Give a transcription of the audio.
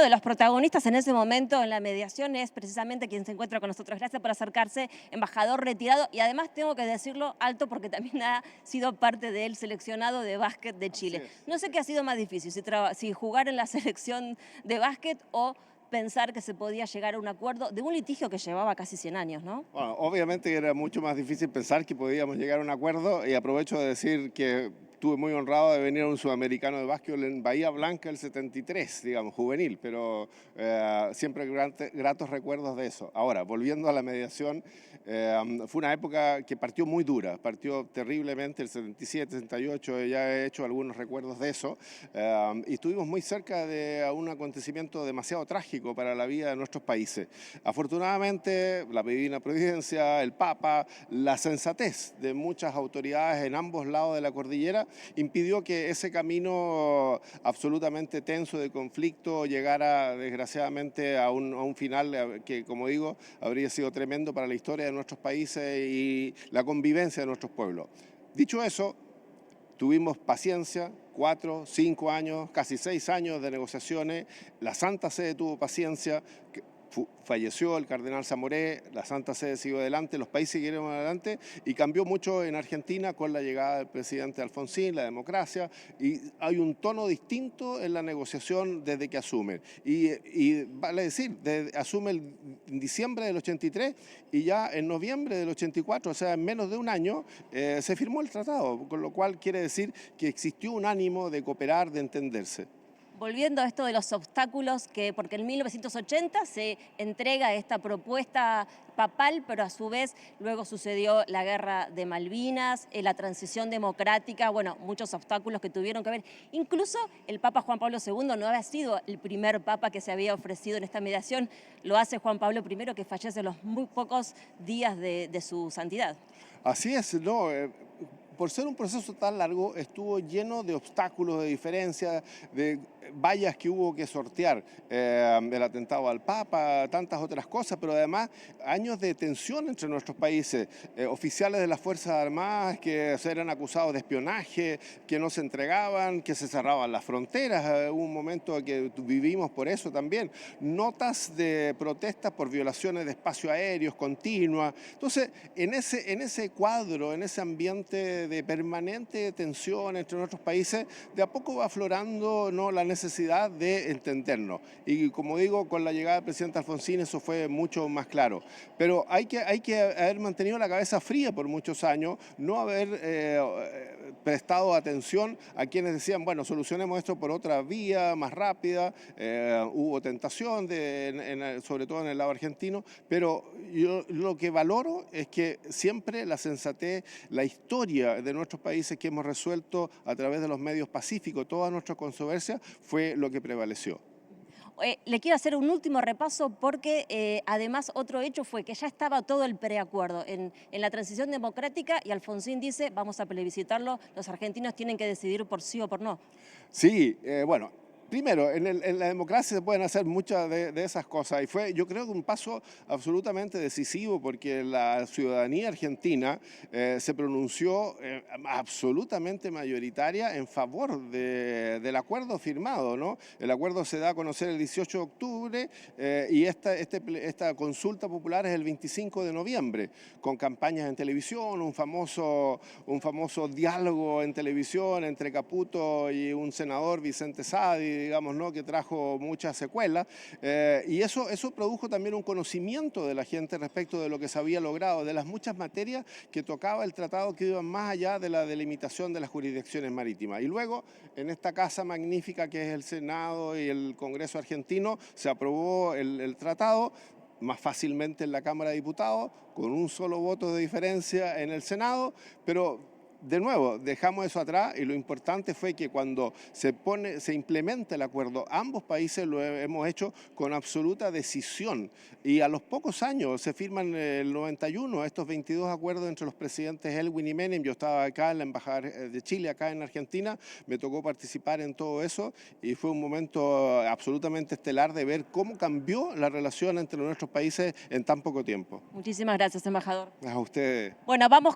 de los protagonistas en ese momento en la mediación es precisamente quien se encuentra con nosotros. Gracias por acercarse, embajador retirado, y además tengo que decirlo alto porque también ha sido parte del seleccionado de básquet de Chile. No sé qué ha sido más difícil, si jugar en la selección de básquet o pensar que se podía llegar a un acuerdo de un litigio que llevaba casi 100 años, ¿no? Bueno, obviamente era mucho más difícil pensar que podíamos llegar a un acuerdo, y aprovecho de decir que estuve muy honrado de venir a un sudamericano de básquetbol en Bahía Blanca el 73, digamos, juvenil, pero siempre gratos recuerdos de eso. Ahora, volviendo a la mediación, fue una época que partió muy dura, partió terriblemente el 77, 78, ya he hecho algunos recuerdos de eso, y estuvimos muy cerca de un acontecimiento demasiado trágico para la vida de nuestros países. Afortunadamente, la divina providencia, el Papa, la sensatez de muchas autoridades en ambos lados de la cordillera impidió que ese camino absolutamente tenso de conflicto llegara desgraciadamente a un final que, como digo, habría sido tremendo para la historia de nuestros países y la convivencia de nuestros pueblos. Dicho eso, tuvimos paciencia, 4, 5 años, casi 6 años de negociaciones. La Santa Sede tuvo paciencia. Falleció el cardenal Zamoré, la Santa Sede siguió adelante, los países siguieron adelante, y cambió mucho en Argentina con la llegada del presidente Alfonsín, la democracia, y hay un tono distinto en la negociación desde que asume. Y vale decir, asume en diciembre del 83 y ya en noviembre del 84, o sea, en menos de un año, se firmó el tratado, con lo cual quiere decir que existió un ánimo de cooperar, de entenderse. Volviendo a esto de los obstáculos, porque en 1980 se entrega esta propuesta papal, pero a su vez luego sucedió la guerra de Malvinas, la transición democrática, bueno, muchos obstáculos que tuvieron que ver. Incluso el Papa Juan Pablo II no había sido el primer papa que se había ofrecido en esta mediación, lo hace Juan Pablo I, que fallece en los muy pocos días de su santidad. Así es, ¿no? Por ser un proceso tan largo, estuvo lleno de obstáculos, de diferencias, de vallas que hubo que sortear, el atentado al Papa, tantas otras cosas, pero además años de tensión entre nuestros países, oficiales de las Fuerzas Armadas que eran acusados de espionaje, que no se entregaban, que se cerraban las fronteras, hubo un momento que vivimos por eso también, notas de protestas por violaciones de espacios aéreos continuas. Entonces, en ese cuadro, en ese ambiente de permanente tensión entre nuestros países, de a poco va aflorando, ¿no?, la necesidad de entendernos. Y como digo, con la llegada del presidente Alfonsín eso fue mucho más claro. Pero hay que haber mantenido la cabeza fría por muchos años, no haber prestado atención a quienes decían, bueno, solucionemos esto por otra vía más rápida. Hubo tentación, sobre todo en el lado argentino, pero yo lo que valoro es que siempre la sensatez, la historia de nuestros países que hemos resuelto a través de los medios pacíficos, toda nuestra controversia, fue lo que prevaleció. Le quiero hacer un último repaso porque además otro hecho fue que ya estaba todo el preacuerdo en la transición democrática y Alfonsín dice, vamos a plebiscitarlo, los argentinos tienen que decidir por sí o por no. Sí, bueno. Primero, en la democracia se pueden hacer muchas de esas cosas, y fue, yo creo, que un paso absolutamente decisivo, porque la ciudadanía argentina se pronunció absolutamente mayoritaria en favor del acuerdo firmado, ¿no? El acuerdo se da a conocer el 18 de octubre y esta consulta popular es el 25 de noviembre, con campañas en televisión, un famoso diálogo en televisión entre Caputo y un senador, Vicente Sadi, digamos, ¿no?, que trajo muchas secuelas, y eso produjo también un conocimiento de la gente respecto de lo que se había logrado, de las muchas materias que tocaba el tratado que iban más allá de la delimitación de las jurisdicciones marítimas. Y luego, en esta casa magnífica que es el Senado y el Congreso argentino, se aprobó el tratado, más fácilmente en la Cámara de Diputados, con un solo voto de diferencia en el Senado, pero de nuevo, dejamos eso atrás, y lo importante fue que cuando se implementa el acuerdo, ambos países lo hemos hecho con absoluta decisión, y a los pocos años se firman el 91 estos 22 acuerdos entre los presidentes Elwin y Menem. Yo estaba acá en la Embajada de Chile, acá en Argentina, me tocó participar en todo eso, y fue un momento absolutamente estelar de ver cómo cambió la relación entre nuestros países en tan poco tiempo. Muchísimas gracias, embajador. A ustedes. Bueno, vamos